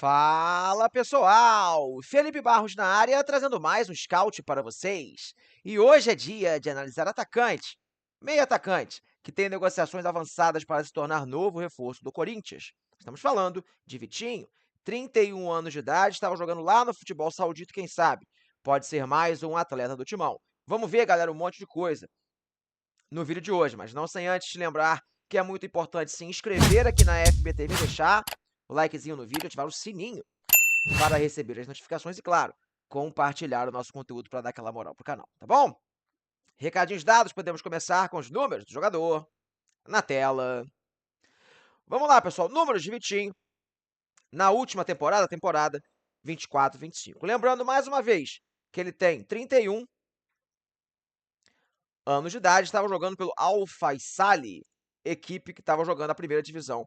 Fala pessoal! Felipe Barros na área, trazendo mais um scout para vocês. E hoje é dia de analisar atacante, meio atacante, que tem negociações avançadas para se tornar novo reforço do Corinthians. Estamos falando de Vitinho, 31 anos de idade, estava jogando lá no futebol saudita, quem sabe? Pode ser mais um atleta do timão. Vamos ver, galera, um monte de coisa no vídeo de hoje, mas não sem antes te lembrar que é muito importante se inscrever aqui na FBTV, deixar o likezinho no vídeo, ativar o sininho para receber as notificações e, claro, compartilhar o nosso conteúdo para dar aquela moral pro canal, tá bom? Recadinhos dados, podemos começar com os números do jogador na tela. Vamos lá, pessoal, números de Vitinho na última temporada 24-25. Lembrando mais uma vez que ele tem 31 anos de idade, estava jogando pelo Al Faisaly, equipe que estava jogando a primeira divisão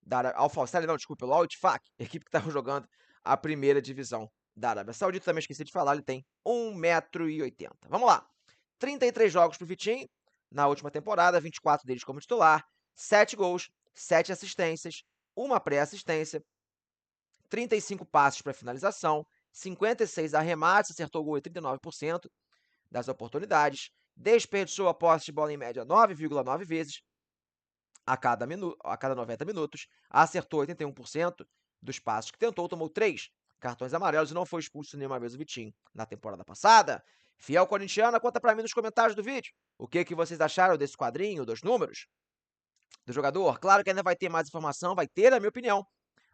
da Arábia. Al Faisaly, não, desculpa, pelo Al Ittifaq, equipe que estava jogando a primeira divisão da Arábia Saudita. Também esqueci de falar, ele tem 1,80 m. Vamos lá. 33 jogos pro Vitinho na última temporada, 24 deles como titular, 7 gols, 7 assistências, uma pré-assistência, 35 passes para finalização, 56 arremates, acertou o gol em 39% das oportunidades, desperdiçou a posse de bola em média 9,9 vezes a cada 90 minutos, acertou 81% dos passes que tentou, tomou 3 cartões amarelos e não foi expulso nenhuma vez o Vitinho na temporada passada. Fiel corintiana, conta pra mim nos comentários do vídeo o que vocês acharam desse quadrinho, dos números do jogador. Claro que ainda vai ter mais informação, vai ter, na minha opinião,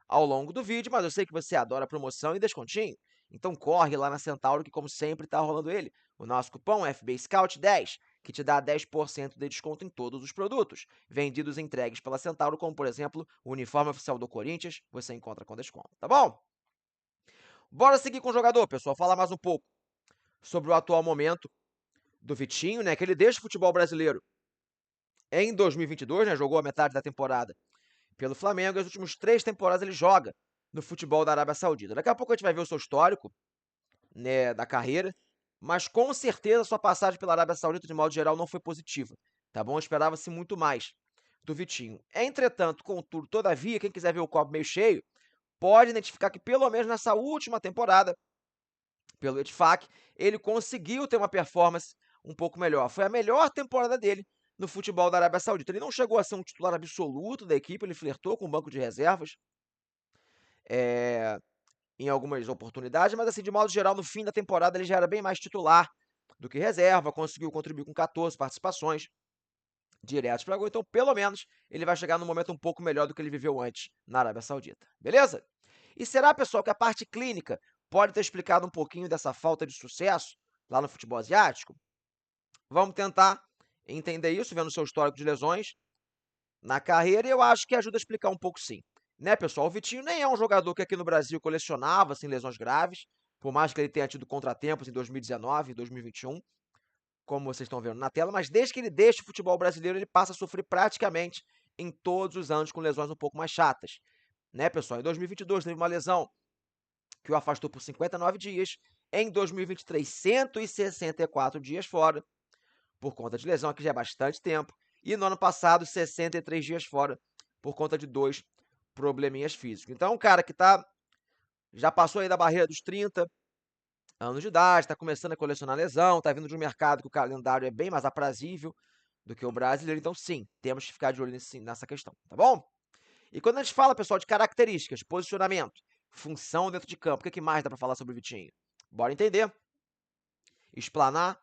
ao longo do vídeo, mas eu sei que você adora promoção e descontinho. Então corre lá na Centauro, que como sempre tá rolando ele, o nosso cupom FBScout10, que te dá 10% de desconto em todos os produtos vendidos e entregues pela Centauro, como por exemplo, o uniforme oficial do Corinthians, você encontra com desconto, tá bom? Bora seguir com o jogador, pessoal, falar mais um pouco sobre o atual momento do Vitinho, né, que ele deixa o futebol brasileiro em 2022, né, jogou a metade da temporada pelo Flamengo, e as últimas 3 temporadas ele joga no futebol da Arábia Saudita. Daqui a pouco a gente vai ver o seu histórico, né, da carreira, mas com certeza sua passagem pela Arábia Saudita, de modo geral, não foi positiva, tá bom? Esperava-se muito mais do Vitinho. Entretanto, contudo, todavia, quem quiser ver o copo meio cheio, pode identificar que pelo menos nessa última temporada, pelo Ettifaq, ele conseguiu ter uma performance um pouco melhor. Foi a melhor temporada dele no futebol da Arábia Saudita. Ele não chegou a ser um titular absoluto da equipe, ele flertou com o banco de reservas, em algumas oportunidades, mas assim, de modo geral, no fim da temporada ele já era bem mais titular do que reserva, conseguiu contribuir com 14 participações diretas para gol, então pelo menos ele vai chegar num momento um pouco melhor do que ele viveu antes na Arábia Saudita, beleza? E será, pessoal, que a parte clínica pode ter explicado um pouquinho dessa falta de sucesso lá no futebol asiático? Vamos tentar entender isso, vendo o seu histórico de lesões na carreira, e eu acho que ajuda a explicar um pouco sim. Né, pessoal? O Vitinho nem é um jogador que aqui no Brasil colecionava assim, lesões graves, por mais que ele tenha tido contratempos em 2019 e 2021, como vocês estão vendo na tela, mas desde que ele deixa o futebol brasileiro, ele passa a sofrer praticamente em todos os anos com lesões um pouco mais chatas. Né, pessoal? Em 2022 teve uma lesão que o afastou por 59 dias, em 2023, 164 dias fora, por conta de lesão, aqui já é bastante tempo, e no ano passado, 63 dias fora, por conta de 2 probleminhas físicos. Então, um cara que já passou aí da barreira dos 30 anos de idade, está começando a colecionar lesão, está vindo de um mercado que o calendário é bem mais aprazível do que o brasileiro, então sim, temos que ficar de olho nessa questão, tá bom? E quando a gente fala, pessoal, de características, posicionamento, função dentro de campo, o que mais dá para falar sobre o Vitinho? Bora entender, explanar,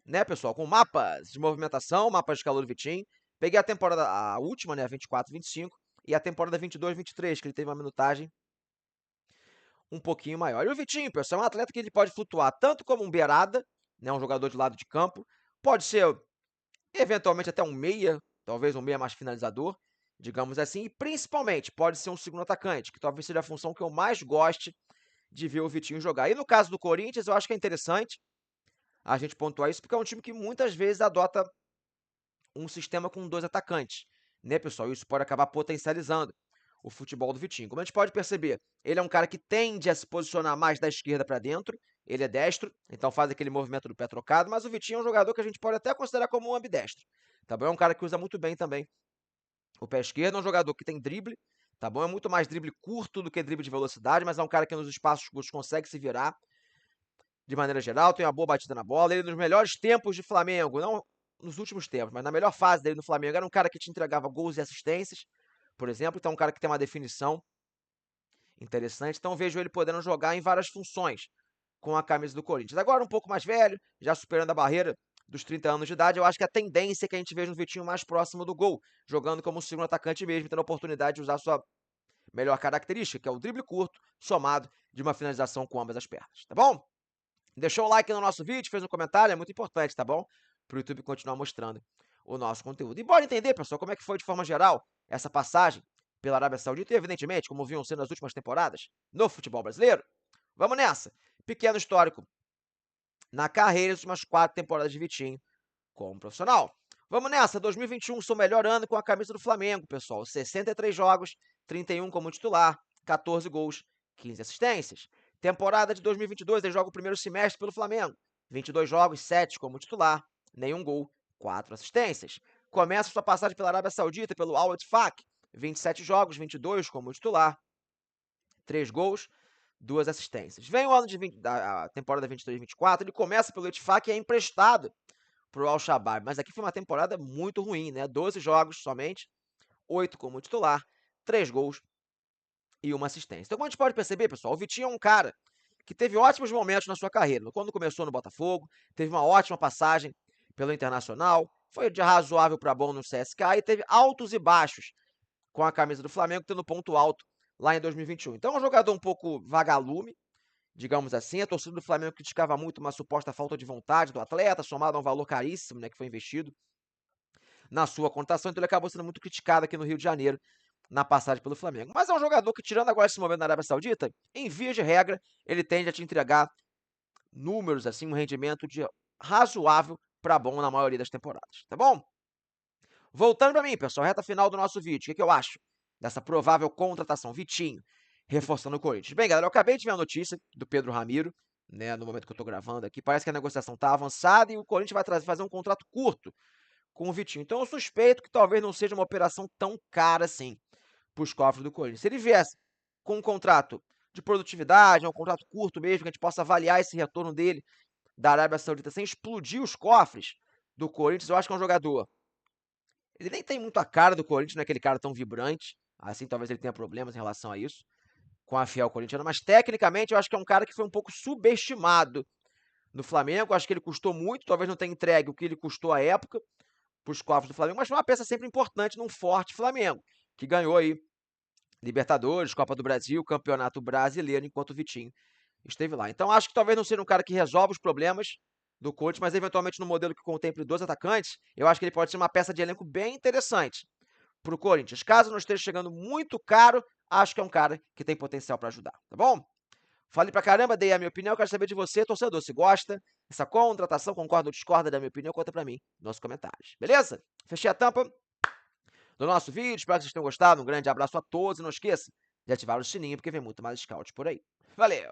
né, pessoal, com mapas de movimentação, mapas de calor do Vitinho. Peguei a temporada, a última, né, 24-25, e a temporada 22-23, que ele teve uma minutagem um pouquinho maior. E o Vitinho, pessoal, é um atleta que ele pode flutuar tanto como um beirada, né, um jogador de lado de campo, pode ser eventualmente até um meia, talvez um meia mais finalizador, digamos assim, e principalmente pode ser um segundo atacante, que talvez seja a função que eu mais goste de ver o Vitinho jogar. E no caso do Corinthians, eu acho que é interessante a gente pontuar isso, porque é um time que muitas vezes adota um sistema com 2 atacantes, né, pessoal? Isso pode acabar potencializando o futebol do Vitinho. Como a gente pode perceber, ele é um cara que tende a se posicionar mais da esquerda para dentro, ele é destro, então faz aquele movimento do pé trocado, mas o Vitinho é um jogador que a gente pode até considerar como um ambidestro, tá bom? É um cara que usa muito bem também o pé esquerdo, é um jogador que tem drible, tá bom? É muito mais drible curto do que drible de velocidade, mas é um cara que nos espaços curtos consegue se virar de maneira geral, tem uma boa batida na bola. Ele nos melhores tempos de Flamengo, não nos últimos tempos, mas na melhor fase dele no Flamengo, era um cara que te entregava gols e assistências, por exemplo. Então, um cara que tem uma definição interessante. Então, vejo ele podendo jogar em várias funções com a camisa do Corinthians. Agora, um pouco mais velho, já superando a barreira dos 30 anos de idade, eu acho que a tendência é que a gente veja um Vitinho mais próximo do gol, jogando como segundo atacante mesmo, tendo a oportunidade de usar sua melhor característica, que é o drible curto, somado de uma finalização com ambas as pernas, tá bom? Deixou o like no nosso vídeo, fez um comentário, é muito importante, tá bom? Para o YouTube continuar mostrando o nosso conteúdo. E bora entender, pessoal, como é que foi de forma geral essa passagem pela Arábia Saudita e, evidentemente, como vinham sendo as últimas temporadas no futebol brasileiro. Vamos nessa! Pequeno histórico na carreira das últimas 4 temporadas de Vitinho como profissional. Vamos nessa, 2021, seu melhor ano com a camisa do Flamengo, pessoal. 63 jogos, 31 como titular, 14 gols, 15 assistências. Temporada de 2022, ele joga o primeiro semestre pelo Flamengo. 22 jogos, 7 como titular, nenhum gol, 4 assistências. Começa sua passagem pela Arábia Saudita, pelo Al Ettifaq. 27 jogos, 22 como titular, 3 gols, 2 assistências. Vem o ano de da temporada 23-24, ele começa pelo Ettifaq e é emprestado pro Al-Shabaab, mas aqui foi uma temporada muito ruim, né? 12 jogos somente, 8 como titular, 3 gols e 1 assistência. Então, como a gente pode perceber, pessoal, o Vitinho é um cara que teve ótimos momentos na sua carreira. Quando começou no Botafogo, teve uma ótima passagem pelo Internacional, foi de razoável para bom no CSKA e teve altos e baixos com a camisa do Flamengo, tendo ponto alto lá em 2021. Então, é um jogador um pouco vagalume, digamos assim. A torcida do Flamengo criticava muito uma suposta falta de vontade do atleta, somado a um valor caríssimo, né, que foi investido na sua contratação, então ele acabou sendo muito criticado aqui no Rio de Janeiro na passagem pelo Flamengo. Mas é um jogador que, tirando agora esse momento na Arábia Saudita, em via de regra, ele tende a te entregar números, assim, um rendimento de razoável para bom na maioria das temporadas, tá bom? Voltando para mim, pessoal, reta final do nosso vídeo, o que eu acho dessa provável contratação? Vitinho, reforçando o Corinthians. Bem, galera, eu acabei de ver a notícia do Pedro Ramiro, né, no momento que eu tô gravando aqui. Parece que a negociação tá avançada e o Corinthians vai fazer um contrato curto com o Vitinho. Então eu suspeito que talvez não seja uma operação tão cara assim para os cofres do Corinthians. Se ele viesse com um contrato de produtividade, um contrato curto mesmo, que a gente possa avaliar esse retorno dele da Arábia Saudita sem explodir os cofres do Corinthians, eu acho que é um jogador. Ele nem tem muito a cara do Corinthians, não é aquele cara tão vibrante, assim talvez ele tenha problemas em relação a isso, com a fiel corintiana, mas tecnicamente eu acho que é um cara que foi um pouco subestimado no Flamengo. Acho que ele custou muito, talvez não tenha entregue o que ele custou à época para os cofres do Flamengo, mas foi uma peça sempre importante num forte Flamengo, que ganhou aí Libertadores, Copa do Brasil, Campeonato Brasileiro, enquanto o Vitinho esteve lá. Então acho que talvez não seja um cara que resolve os problemas do coach, mas eventualmente no modelo que contemple 2 atacantes, eu acho que ele pode ser uma peça de elenco bem interessante para o Corinthians. Caso não esteja chegando muito caro, acho que é um cara que tem potencial para ajudar, tá bom? Falei pra caramba, dei a minha opinião, quero saber de você, torcedor, se gosta dessa contratação, concorda ou discorda da minha opinião, conta pra mim nos comentários, beleza? Fechei a tampa do nosso vídeo, espero que vocês tenham gostado, um grande abraço a todos e não esqueça de ativar o sininho porque vem muito mais scout por aí. Valeu!